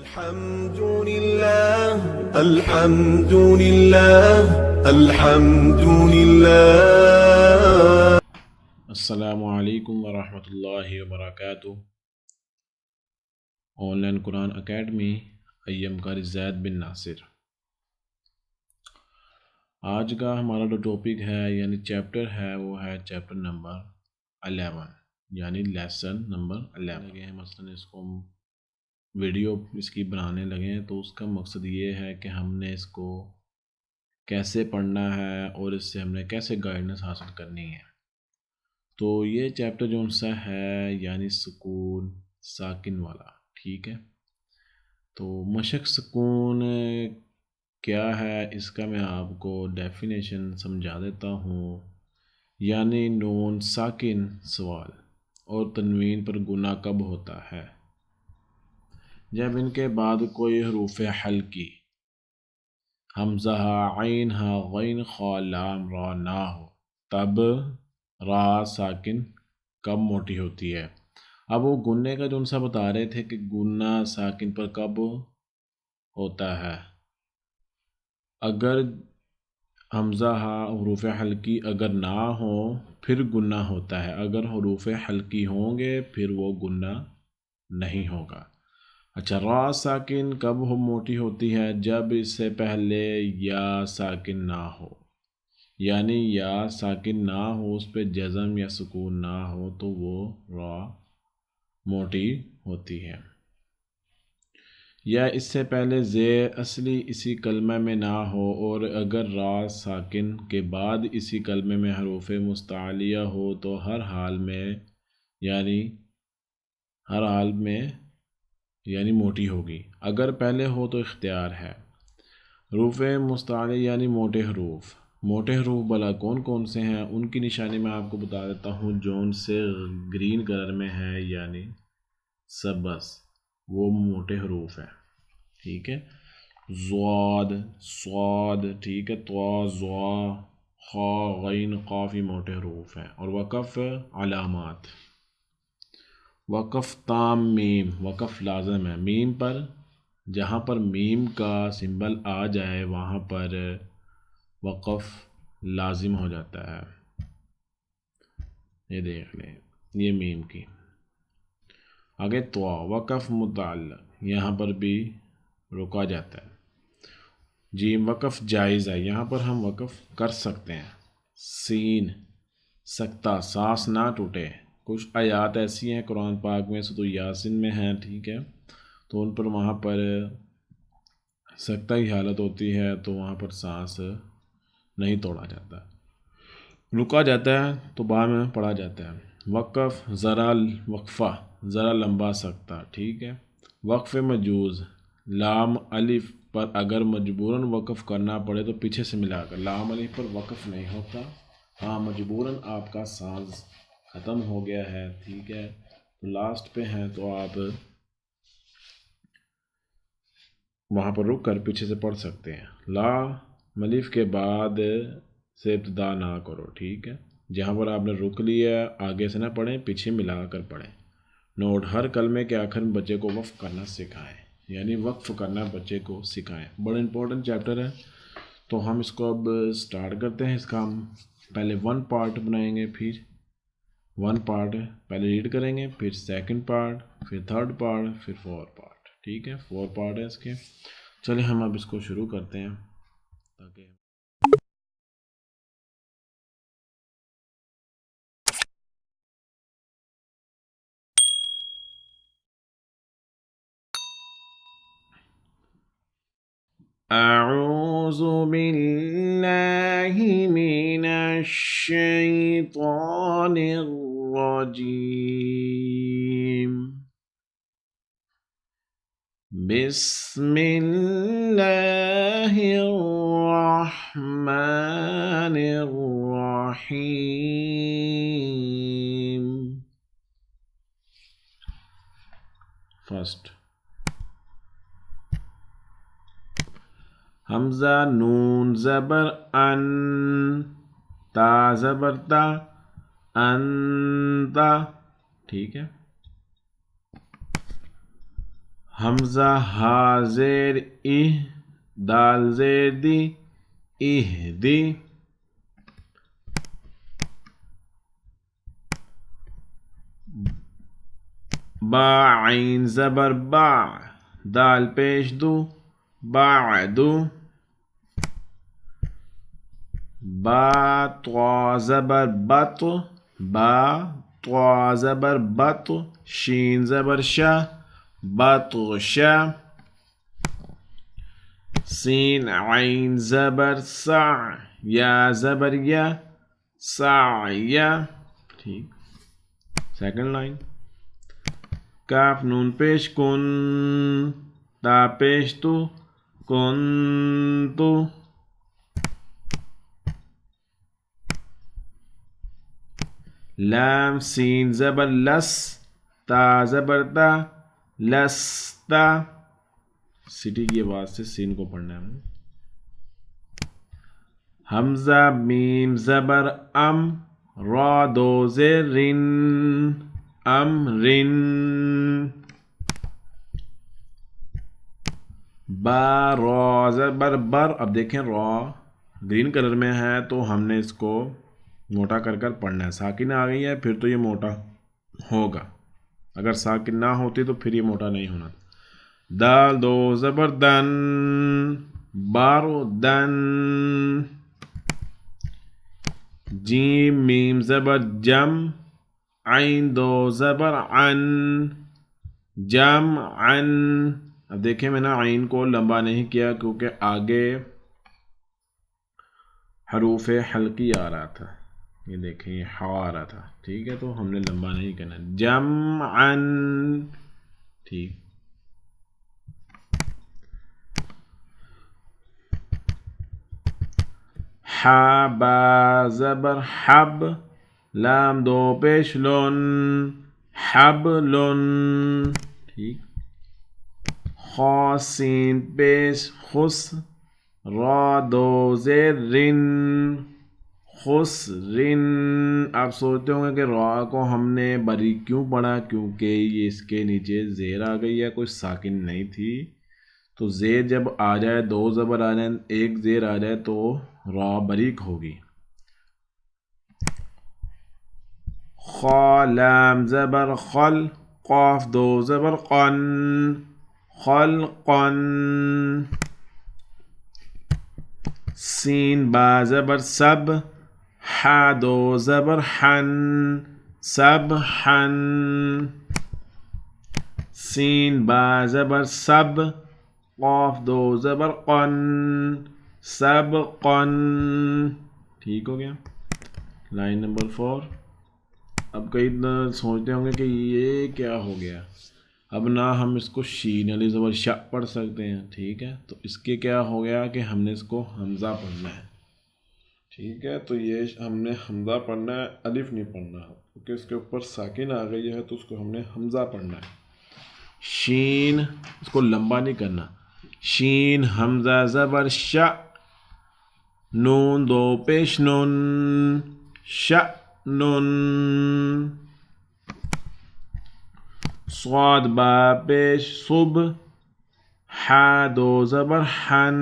الحمد لله الحمد لله الحمد لله. السلام-o-Alaiykum ورحمۃ اللہ وبرکاتہ. Online Quran academy I'm قاری Zaid.Bin.Nasir. آج کا ہمارا جو ٹاپک ہے یعنی چیپٹر ہے وہ ہے چیپٹر نمبر 11 یعنی لیسن نمبر 11 لگے ہیں. مثلا اس کو ویڈیو اس کی بنانے لگے ہیں تو اس کا مقصد یہ ہے کہ ہم نے اس کو کیسے پڑھنا ہے اور اس سے ہم نے کیسے گائیڈنس حاصل کرنی ہے. تو یہ چیپٹر جو سا ہے یعنی سکون ساکن والا. ٹھیک ہے، تو مشق سکون کیا ہے اس کا میں آپ کو ڈیفینیشن سمجھا دیتا ہوں. یعنی نون ساکن سوال اور تنوین پر گنا کب ہوتا ہے؟ جب ان کے بعد کوئی حروف حلقی حمزہ عین ہا غین خا لام را نہ ہو تب را ساکن کب موٹی ہوتی ہے. اب وہ گنے کا جو سا بتا رہے تھے کہ گنا ساکن پر کب ہوتا ہے. اگر حمزہ حروف حلقی اگر نہ ہو پھر گنا ہوتا ہے، اگر حروف حلقی ہوں گے پھر وہ گنا نہیں ہوگا. اچھا، را ساکن کب موٹی ہوتی ہے؟ جب اس سے پہلے یا ساکن نہ ہو، یعنی یا ساکن نہ ہو اس پہ جزم یا سکون نہ ہو تو وہ را موٹی ہوتی ہے. یا اس سے پہلے زیر اصلی اسی کلمہ میں نہ ہو اور اگر را ساکن کے بعد اسی کلمے میں حروف مستعلیہ ہو تو ہر حال میں یعنی موٹی ہوگی. اگر پہلے ہو تو اختیار ہے. حروف مستعلیہ یعنی موٹے حروف. موٹے حروف بلا کون کون سے ہیں ان کی نشانی میں آپ کو بتا دیتا ہوں. جون سے گرین کلر میں ہے یعنی سبز، وہ موٹے حروف ہیں. ٹھیک ہے، ضاد صاد، ٹھیک ہے، طا ضا خا غین قاف یہ موٹے حروف ہیں. اور وقف علامات، وقف تام میم، وقف لازم ہے میم پر. جہاں پر میم کا سمبل آ جائے وہاں پر وقف لازم ہو جاتا ہے. یہ دیکھ لیں، یہ میم کی. آگے طا وقف متعلق، یہاں پر بھی رکا جاتا ہے. جیم وقف جائز ہے، یہاں پر ہم وقف کر سکتے ہیں. سین سکتہ سانس نہ ٹوٹے. کچھ آیات ایسی ہیں قرآن پاک میں سے تو یاسین میں ہیں، ٹھیک ہے، تو ان پر وہاں پر سکتہ کی حالت ہوتی ہے تو وہاں پر سانس نہیں توڑا جاتا، رکا جاتا ہے تو بعد میں پڑھا جاتا ہے. وقف ذرا وقفہ ذرا لمبا سکتہ، ٹھیک ہے. وقف مجوز لام الف پر اگر مجبوراً وقف کرنا پڑے تو پیچھے سے ملا کر. لام الف پر وقف نہیں ہوتا، ہاں مجبوراً آپ کا سانز ختم ہو گیا ہے، ٹھیک ہے، تو لاسٹ پہ ہیں تو آپ وہاں پر رک کر پیچھے سے پڑھ سکتے ہیں. لا ملیف کے بعد سے ابتدا نہ کرو، ٹھیک ہے. جہاں پر آپ نے رک لیا آگے سے نہ پڑھیں، پیچھے ملا کر پڑھیں. نوٹ، ہر کلمے کے آخر میں بچے کو وقف کرنا سکھائیں، یعنی وقف کرنا بچے کو سکھائیں. بڑا امپورٹنٹ چیپٹر ہے تو ہم اس کو اب سٹارٹ کرتے ہیں. اس کا ہم پہلے 1 پارٹ بنائیں گے، پھر 1 پارٹ پہلے ریڈ کریں گے، پھر 2nd پارٹ، پھر 3rd پارٹ، پھر 4 پارٹ. ٹھیک ہے، 4 پارٹ ہے اس کے. چلیں ہم اب اس کو شروع کرتے ہیں تاکہ اعوذ باللہ من الشیطان الرجیم. بسم اللہ الرحمن الرحیم. فرسٹ حمزہ نون زبر ان، تا زبر تا، انتا، ٹھیک ہے. حمزہ ہا زیر دال زیر دی اہدی. با عین زبر با دال پیش دو بعدو. با طوا زبر بط با طوا زبر بط شین زبر شا بطشا. سین عین زبر سع یا زبر یا سعیا. ٹھیک. Second line. کاف نون پیش کن تا پیش تو کن تو. لام سین زبر لس تا زبر تا لستا. سٹی کی آواز سے سین کو پڑھنا ہے. حمزہ میم زبر ام را دو زیر رن ام رن. با را زبر بر. اب دیکھیں را گرین کلر میں ہے تو ہم نے اس کو موٹا کر کر پڑھنا ہے. ساکن آ گئی ہے پھر تو یہ موٹا ہوگا. اگر ساکن نہ ہوتی تو پھر یہ موٹا نہیں ہونا. دال دو زبر دن بارو دن. جیم میم زبر جم عین دو زبر عن جم عن. اب دیکھیں میں نے عین کو لمبا نہیں کیا کیونکہ آگے حروف حلقی آ رہا تھا. یہ دیکھیں یہ ہوا آ رہا تھا. ٹھیک ہے تو ہم نے لمبا نہیں کرنا. جمعا. ٹھیک. حا با زبر حب لام دو پیش لن حبلن. ٹھیک. خا سین پیش خس را دو زیر رن خس رن. آپ سوچتے ہوں گے کہ را کو ہم نے باریک کیوں پڑھا کیونکہ یہ اس کے نیچے زیر آ گئی ہے کوئی ساکن نہیں تھی. تو زیر جب آ جائے دو زبر آ جائے ایک زیر آ جائے تو را باریک ہوگی. خا لام زبر خل قاف دو زبر قن خلقن. سین با زبر سب حا دو زبر حن سبحن. سین با زبر سب قاف دو زبر قن سبقن. ٹھیک ہو گیا. Line number 4. اب کئی سوچتے ہوں گے کہ یہ کیا ہو گیا. اب نہ ہم اس کو شین علی زبر شا پڑھ سکتے ہیں. ٹھیک ہے تو اس کے کیا ہو گیا کہ ہم نے اس کو حمزہ پڑھنا ہے. ٹھیک ہے تو یہ ہم نے حمزہ پڑھنا ہے الف نہیں پڑھنا کیونکہ اس کے اوپر ساکن آ گئی ہے تو اس کو ہم نے حمزہ پڑھنا ہے. شین اس کو لمبا نہیں کرنا. شین حمزہ زبر شا نون دو پیش نون شأنن. صاد با پیش صب حا دو زبر حن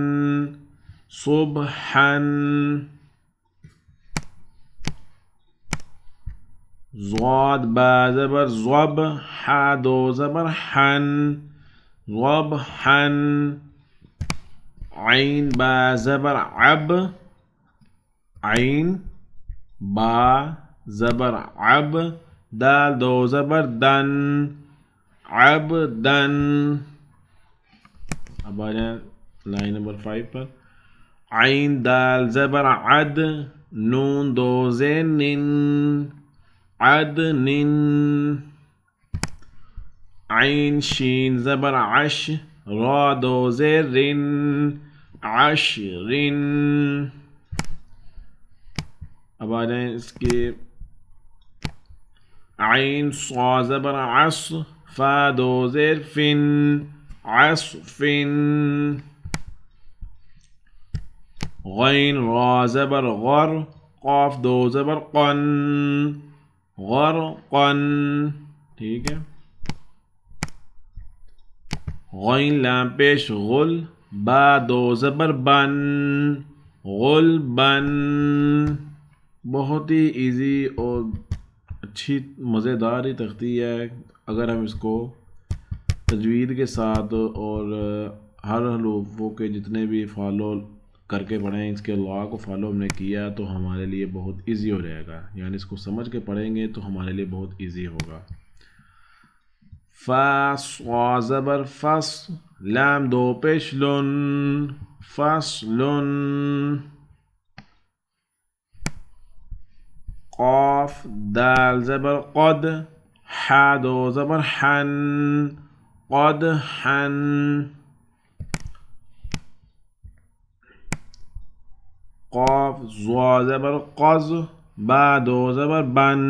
صبحن. ضاد با زبر ضب حا دو زبر حن ضبحن. عین با زبر عب عین با زبر عب دال دو زبر دن عبدن. اب آ جائیں لائن نمبر 5 پر. عین دال زبر عد نون دو زین نن عدن. عین شین زبر عش را دو زیر رن عشرن. اب آ جائیں اس کے عین صا زبر عص فا دو زیر فن عصفن. غین را زبر غر قاف دو زبر قن غرقن. ٹھیک ہے. غین لام پیش غل، با دو زبر بن، غل بن. بہت ہی ایزی اور اچھی مزیدار ہی تختی ہے. اگر ہم اس کو تجوید کے ساتھ اور ہر حروفوں کے جتنے بھی فالو کر کے پڑھیں، اس کے لا کو فالو ہم نے کیا تو ہمارے لیے بہت ایزی ہو جائے گا. یعنی اس کو سمجھ کے پڑھیں گے تو ہمارے لیے بہت ایزی ہوگا. فا صا زبر فص، لام دو پیش لن، فصلن. قاف دال زبر قد، حا دو زبر حن، قد حن. قاف ضا زبر قز، با دو زبر بن،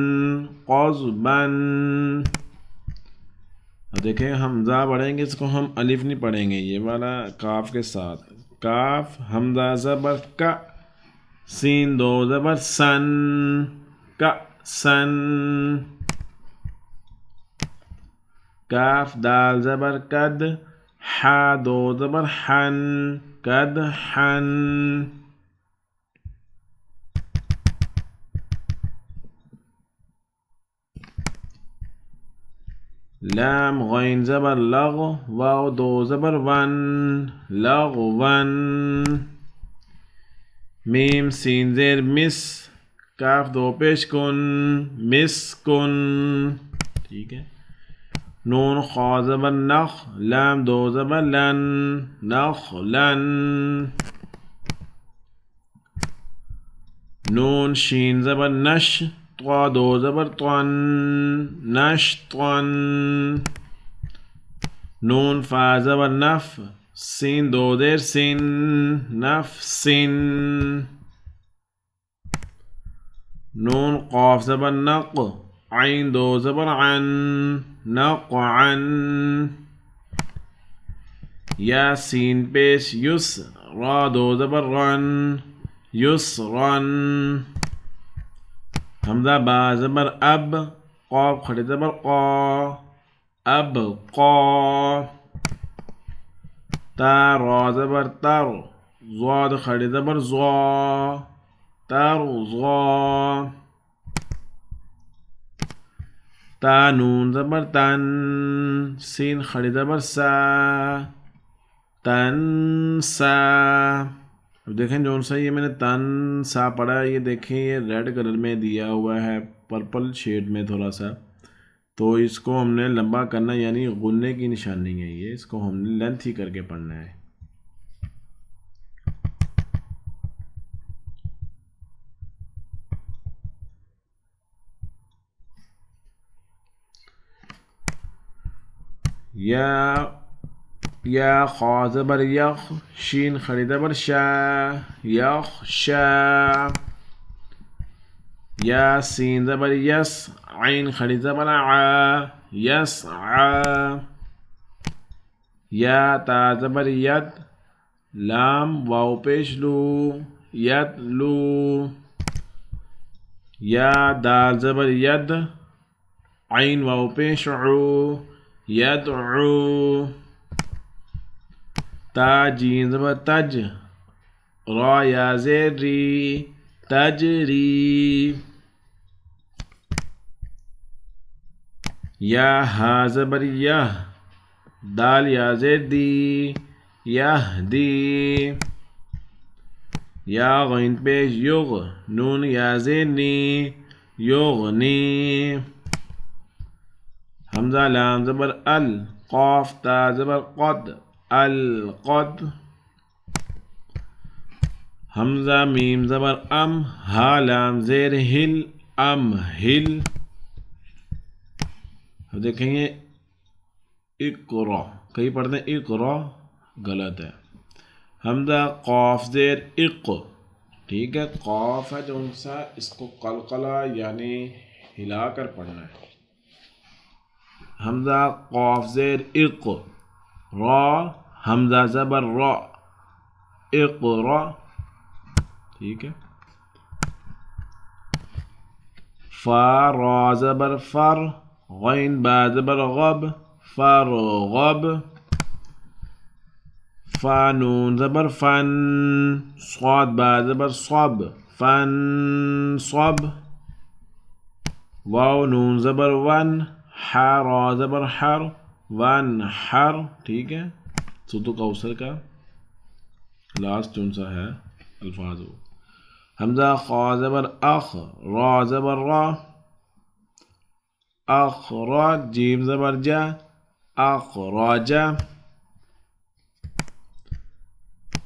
قز بن. اب دیکھیں حمزہ پڑھیں گے، اس کو ہم الف نہیں پڑھیں گے، یہ والا کاف کے ساتھ. کاف حمزہ زبر کا، سین دو زبر سن، کا سن. کاف دال زبر کد، حا دو زبر حن، کد حن. لام غین زبر لغ، واو دو زبر ون، لغون. میم سین زیر مس، کاف دو پیش کن، مسکن. ٹھیک ہے. نون خا زبر نخ، لام دو زبر لن، نخلن. نون شین زبر نش، طا دو زبر طن، نشطن. نون فا زبر نف، سین دو زیر سن، نفسن. نون قاف زبر نق، عین دو زبر عن، نقعن. یا سین پیش یس، را دو زبر رن، یسرن. حمزہ با زبر اب، قاف کھڑی زبر قا، اب قا. تا را زبر تر، ضاد کھڑی زبر زا، تر زا. تا نون زبر تن، سین کھڑی زبر سا، تن سا. اب دیکھیں جو سا یہ میں نے تن سا پڑھا ہے، یہ دیکھیں یہ ریڈ کلر میں دیا ہوا ہے، پرپل شیڈ میں تھوڑا سا. تو اس کو ہم نے لمبا کرنا، یعنی غننے کی نشانی ہے یہ، اس کو ہم نے لینتھ ہی کر کے پڑھنا ہے. یا خا زبر یخ، شین کھڑی زبر شا، یخشا. یا سین زبر یس، عین کھڑی زبر ع، یسعا. یا تا زبر ید، لام واو پیش لو، یدلو. یا دال زبر ید، عین واو پیش عو، یدعو. تا جیم زبر تج، را یا زیر ری، تجری. یا ہا زبر یہ، دال یا زیر دی، یہدی. یا غین پیش یغ، نون یا زیر نی، یغنی. حمزہ لام زبر ال، قاف تا زبر قد، القد. حمزہ میم زبر ام، ہا لام زیر ہل، ام ہل. اب دیکھیں گے اقرا، کئی پڑھتے ہیں اقرا، غلط ہے. حمزہ قاف زیر اق، ٹھیک ہے. قاف ہے جو سا، اس کو قلقلہ یعنی ہلا کر پڑھنا ہے. حمزہ قاف زیر اق، را حمزہ زبر را، اقرا. ٹھیک ہے. فا را زبر فر، غین با زبر غب، فرغب. فا نون زبر فن، صاد با زبر صب، فن صب. واو نون زبر ون، حا را زبر حر، ون حر. ٹھیک ہے، صوت کوثر کا لاسٹ کون سا ہے الفاظ وہ. حمزہ خا زبر اخ، را زبر را، اخراج. جیم زبر جا، اخراج.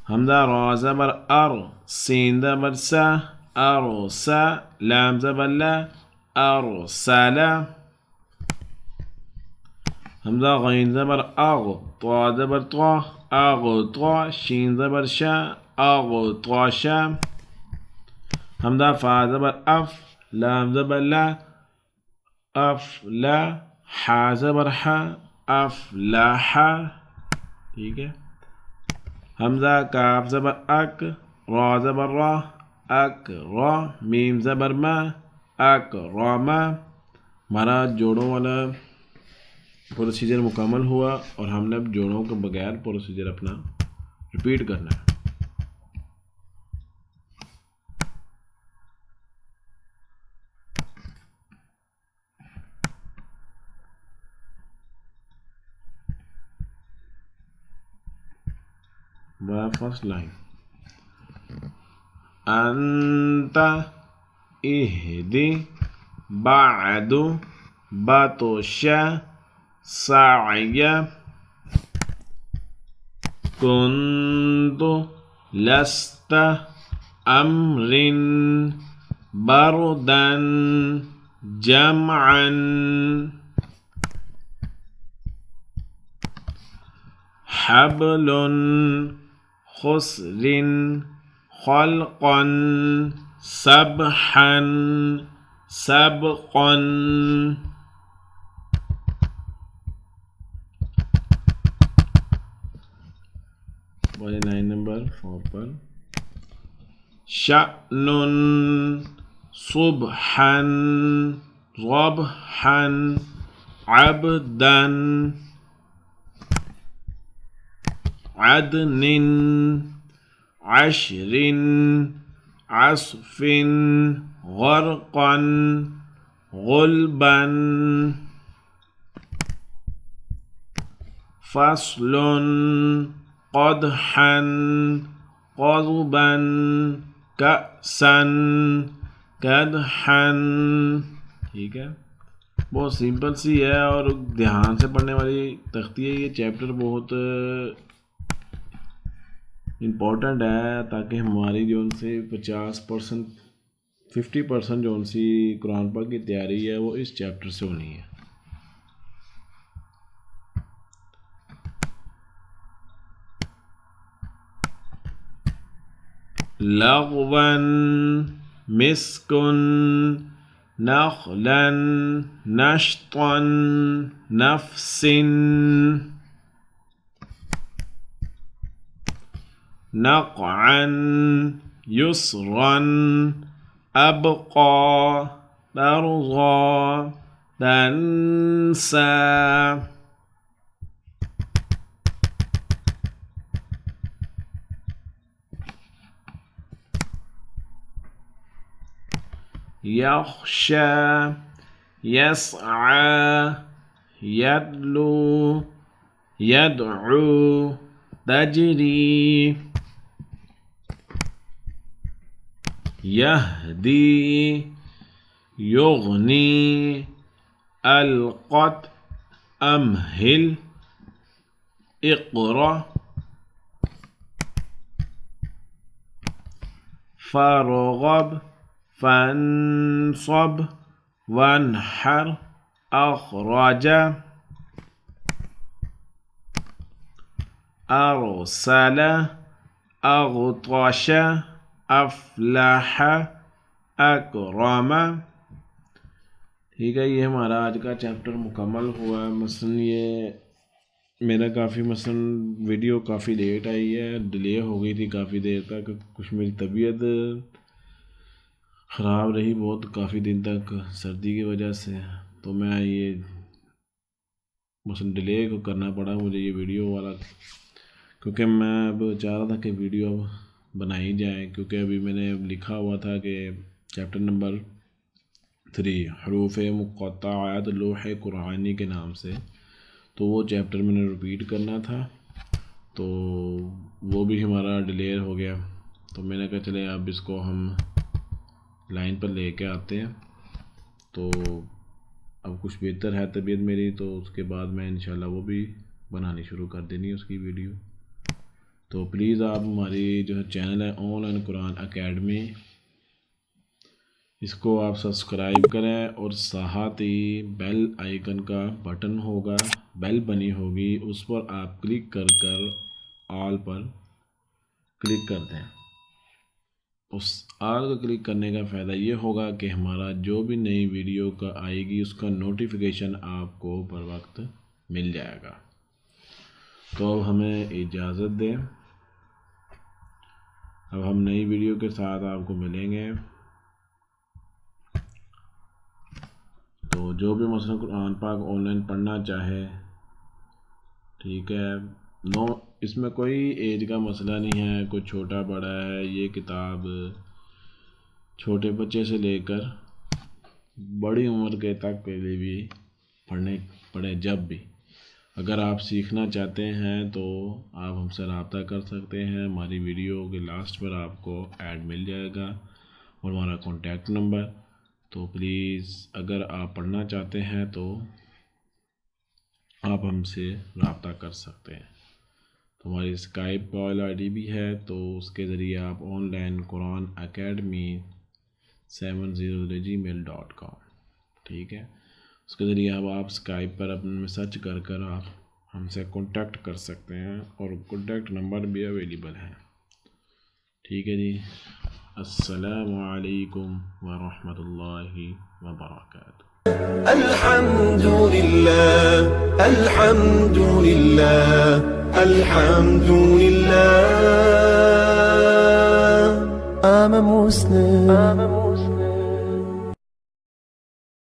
حمزہ را زبر ار، سین زبر سا، ارسا. لام زبر لا، ارسل. حمزہ غین زبر اغ، طا زبر طا، اغطا. شین زبر شا، اغطاشا. حمزہ فا زبر اف، لام زبر لا، افلا. حا زبر حا، افلاحا. ٹھیک ہے. حمزہ کاف زبر اک، را زبر را، اک را. میم زبر ما، اک راما. ہمارا جوڑوں والا پروسیجر مکمل ہوا اور ہم نے اب جوڑوں کے بغیر پروسیجر اپنا ریپیٹ کرنا ہے. فرسٹ لائن انت اہدی بعد بطش سعی کنت لست امر بردن جمعا حبل خسر خلقا سبحا سبقا. لائن نمبر 4 پر شأن صبحا ضبحا عبدا عدن عشر عصف غرقا غلبا. فصل قدحا قضبا کأسا کدحا. ٹھیک ہے، بہت سمپل سی ہے اور دھیان سے پڑھنے والی تختی ہے. یہ چیپٹر بہت امپورٹنٹ ہے تاکہ ہماری جو ان سے 50% جو ان سی قرآن پاک کی تیاری ہے وہ اس چیپٹر سے ہونی ہے. لغوا مسکن نخلا نشطا نفس نقعا یسرا ابقا ترضا تنسى. يخشى يسعى يدلو يدعو تجري يهدي يغني القت أمهل اقرأ فرغب فانصب وانحر أخرج أرسل أغطش افلاح اکرم. ٹھیک ہے، یہ ہمارا آج کا چیپٹر مکمل ہوا ہے. مثلاً یہ میرا مثلاً ویڈیو کافی لیٹ آئی ہے، ڈیلے ہو گئی تھی کافی دیر تک. کچھ میری طبیعت خراب رہی بہت کافی دن تک سردی کی وجہ سے، تو میں یہ مثلاً ڈیلے کرنا پڑا مجھے یہ ویڈیو والا، کیونکہ میں اب چاہ رہا تھا کہ ویڈیو بنائی جائے، کیونکہ ابھی میں نے لکھا ہوا تھا کہ چیپٹر نمبر 3 حروف مقطعات لوح قرآنی کے نام سے، تو وہ چیپٹر میں نے ریپیٹ کرنا تھا، تو وہ بھی ہمارا ڈیلیئر ہو گیا، تو میں نے کہا چلے اب اس کو ہم لائن پر لے کے آتے ہیں۔ تو اب کچھ بہتر ہے طبیعت میری، تو اس کے بعد میں انشاءاللہ وہ بھی بنانی شروع کر دینی اس کی ویڈیو۔ تو پلیز آپ ہماری جو ہے چینل ہے آن لائن قرآن اکیڈمی، اس کو آپ سبسکرائب کریں، اور ساتھ ہی بیل آئیکن کا بٹن ہوگا، بیل بنی ہوگی، اس پر آپ کلک کر آل پر کلک کر دیں۔ اس آل کو کلک کرنے کا فائدہ یہ ہوگا کہ ہمارا جو بھی نئی ویڈیو کا آئے گی اس کا نوٹیفیکیشن آپ کو بر وقت مل جائے گا۔ تو اب ہمیں اجازت دیں، اب ہم نئی ویڈیو کے ساتھ آپ کو ملیں گے۔ تو جو بھی مثلا قرآن پاک آن لائن پڑھنا چاہے، ٹھیک ہے، اس میں کوئی ایج کا مسئلہ نہیں ہے، کوئی چھوٹا بڑا ہے، یہ کتاب چھوٹے بچے سے لے کر بڑی عمر کے تک کے لیے بھی پڑھے جب بھی۔ اگر آپ سیکھنا چاہتے ہیں تو آپ ہم سے رابطہ کر سکتے ہیں، ہماری ویڈیو کے لاسٹ پر آپ کو ایڈ مل جائے گا اور ہمارا کانٹیکٹ نمبر۔ تو پلیز اگر آپ پڑھنا چاہتے ہیں تو آپ ہم سے رابطہ کر سکتے ہیں۔ تو ہماری اسکائپ کال آئی ڈی بھی ہے، تو اس کے ذریعے آپ on line Quran academy 70@gmail.com، ٹھیک ہے، اس کے ذریعے اب آپ اسکائپ پر اپنے سرچ کر آپ ہم سے کانٹیکٹ کر سکتے ہیں، اور کانٹیکٹ نمبر بھی اویلیبل ہے، ٹھیک ہے جی۔ السلام علیکم ورحمۃ اللہ وبرکاتہ۔ الحمد لله الحمد لله الحمد لله I'm a Muslim